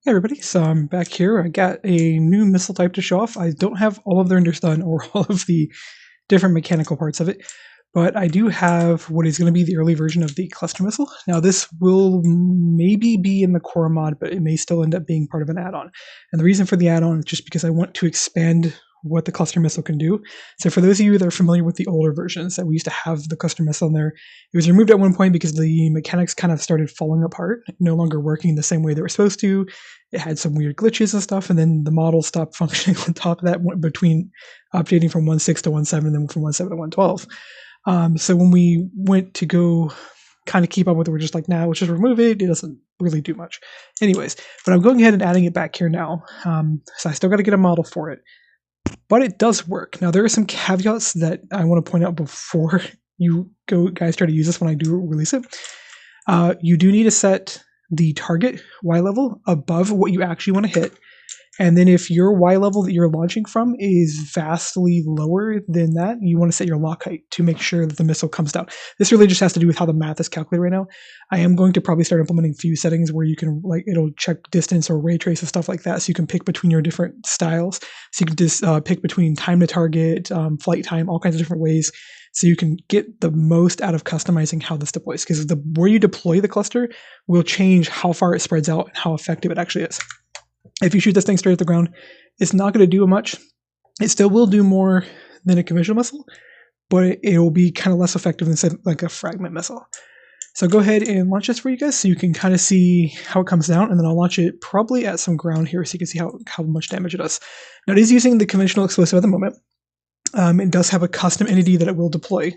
Hey everybody, so I'm back here. I got a new missile type to show off. I don't have all of the renders done or all of the different mechanical parts of it, but I do have what is going to be the early version of the cluster missile. Now this will maybe be in the core mod, but it may still end up being part of an add-on. And the reason for the add-on is just because I want to expand what the cluster missile can do. So for those of you that are familiar with the older versions that we used to have the cluster missile in there, it was removed at one point because the mechanics kind of started falling apart, no longer working the same way they were supposed to. It had some weird glitches and stuff, and then the model stopped functioning on top of that between updating from 1.6 to 1.7 and then from 1.7 to 1.12. So when we went to go kind of keep up with it, we're just like, nah, let's just remove it. It doesn't really do much. Anyways, but I'm going ahead and adding it back here now. So I still got to get a model for it. But it does work. Now, there are some caveats that I want to point out before you guys try to use this when I do release it. You do need to set the target Y level above what you actually want to hit. And then if your Y level that you're launching from is vastly lower than that, you want to set your lock height to make sure that the missile comes down. This really just has to do with how the math is calculated right now. I am going to probably start implementing fuse settings where you can, like, it'll check distance or ray trace and stuff like that, so you can pick between your different styles. So you can just pick between time to target, flight time, all kinds of different ways, so you can get the most out of customizing how this deploys. Because where you deploy the cluster will change how far it spreads out and how effective it actually is. If you shoot this thing straight at the ground, it's not going to do much. It still will do more than a conventional missile, but it will be kind of less effective than, say, like a fragment missile. So go ahead and launch this for you guys so you can kind of see how it comes down, and then I'll launch it probably at some ground here so you can see how much damage it does. Now, it is using the conventional explosive at the moment. It does have a custom entity that it will deploy.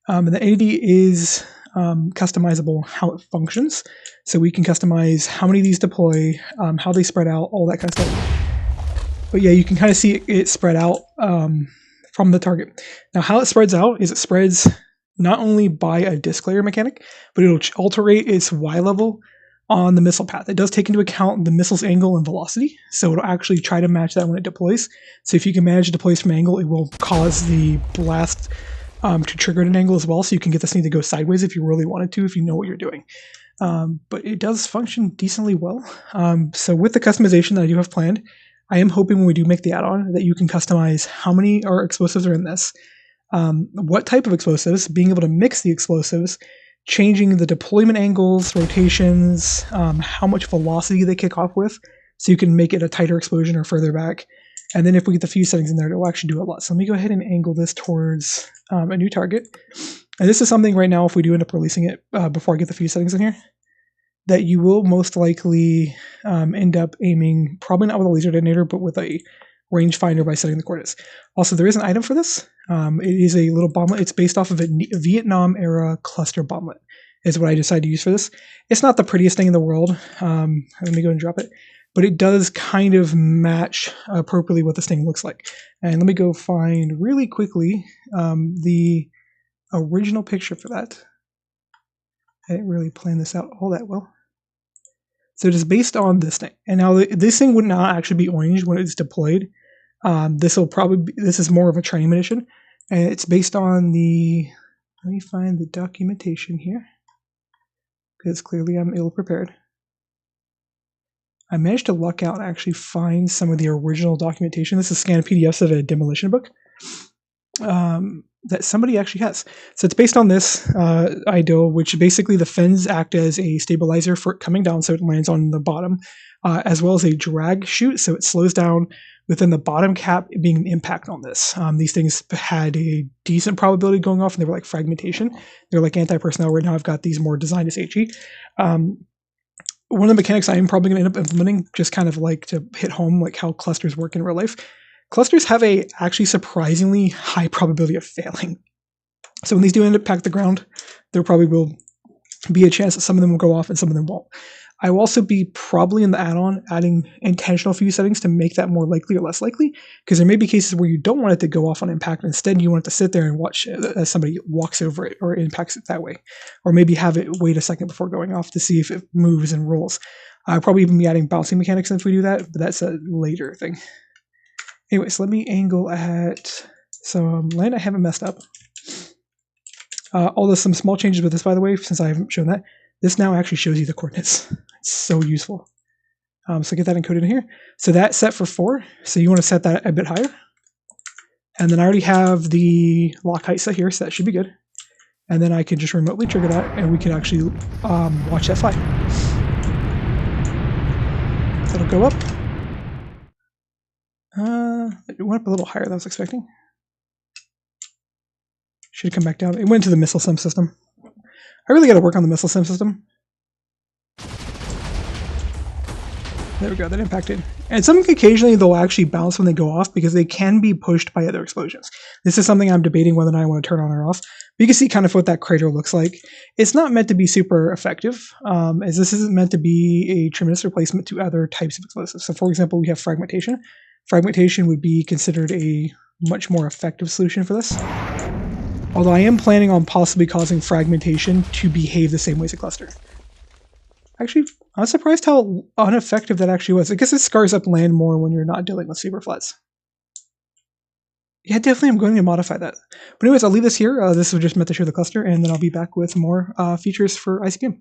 And the entity is customizable how it functions. So we can customize how many of these deploy, how they spread out, all that kind of stuff. But yeah, you can kind of see it spread out from the target. Now, how it spreads out is it spreads not only by a disk layer mechanic, but it'll alterate its Y level on the missile path. It does take into account the missile's angle and velocity, so it'll actually try to match that when it deploys. So if you can manage to deploy from angle, it will cause the blast to trigger at an angle as well, so you can get this thing to go sideways if you really wanted to, if you know what you're doing. But it does function decently well. So with the customization that I do have planned, I am hoping when we do make the add-on that you can customize how many explosives are in this, what type of explosives, being able to mix the explosives, changing the deployment angles, rotations, how much velocity they kick off with, so you can make it a tighter explosion or further back. And then if we get the fuse settings in there, it will actually do a lot. So let me go ahead and angle this towards a new target. And this is something right now, if we do end up releasing it before I get the fuse settings in here, that you will most likely end up aiming, probably not with a laser detonator, but with a rangefinder by setting the coordinates. Also, there is an item for this. It is a little bomblet. It's based off of a Vietnam-era cluster bomblet, is what I decided to use for this. It's not the prettiest thing in the world. Let me go and drop it. But it does kind of match appropriately what this thing looks like. And let me go find really quickly the original picture for that. I didn't really plan this out all that well. So it is based on this thing. And now this thing would not actually be orange when it's deployed. This is more of a training munition. And it's based on let me find the documentation here, because clearly I'm ill prepared. I managed to luck out and actually find some of the original documentation. This is scanned PDFs of a demolition book that somebody actually has. So it's based on this IDO, which basically the fins act as a stabilizer for it coming down so it lands on the bottom, as well as a drag chute, so it slows down within the bottom cap being an impact on this. These things had a decent probability going off, and they were like fragmentation. They're like anti-personnel. Right now I've got these more designed as HE. One of the mechanics I am probably going to end up implementing, just kind of like to hit home like how clusters work in real life. Clusters have a actually surprisingly high probability of failing. So when these do end up packed the ground, there probably will be a chance that some of them will go off and some of them won't. I will also be probably in the add-on adding intentional fuse settings to make that more likely or less likely, because there may be cases where you don't want it to go off on impact. Instead, you want it to sit there and watch as somebody walks over it or impacts it that way. Or maybe have it wait a second before going off to see if it moves and rolls. I'll probably even be adding bouncing mechanics if we do that, but that's a later thing. Anyways, let me angle at some land I haven't messed up. Some small changes with this, by the way, since I haven't shown that. This now actually shows you the coordinates. It's so useful. So get that encoded in here. So that's set for 4. So you want to set that a bit higher. And then I already have the lock height set here, so that should be good. And then I can just remotely trigger that, and we can actually watch that fly. So it'll go up. It went up a little higher than I was expecting. Should come back down. It went to the missile sim system. I really got to work on the missile sim system. There we go, that impacted. And some occasionally they'll actually bounce when they go off because they can be pushed by other explosions. This is something I'm debating whether or not I want to turn on or off. But you can see kind of what that crater looks like. It's not meant to be super effective, as this isn't meant to be a tremendous replacement to other types of explosives. So for example, we have fragmentation. Fragmentation would be considered a much more effective solution for this. Although I am planning on possibly causing fragmentation to behave the same way as a cluster. Actually, I was surprised how ineffective that actually was. I guess it scars up land more when you're not dealing with super flats. Yeah, definitely I'm going to modify that. But anyways, I'll leave this here. This was just meant to show the cluster, and then I'll be back with more features for ICBM.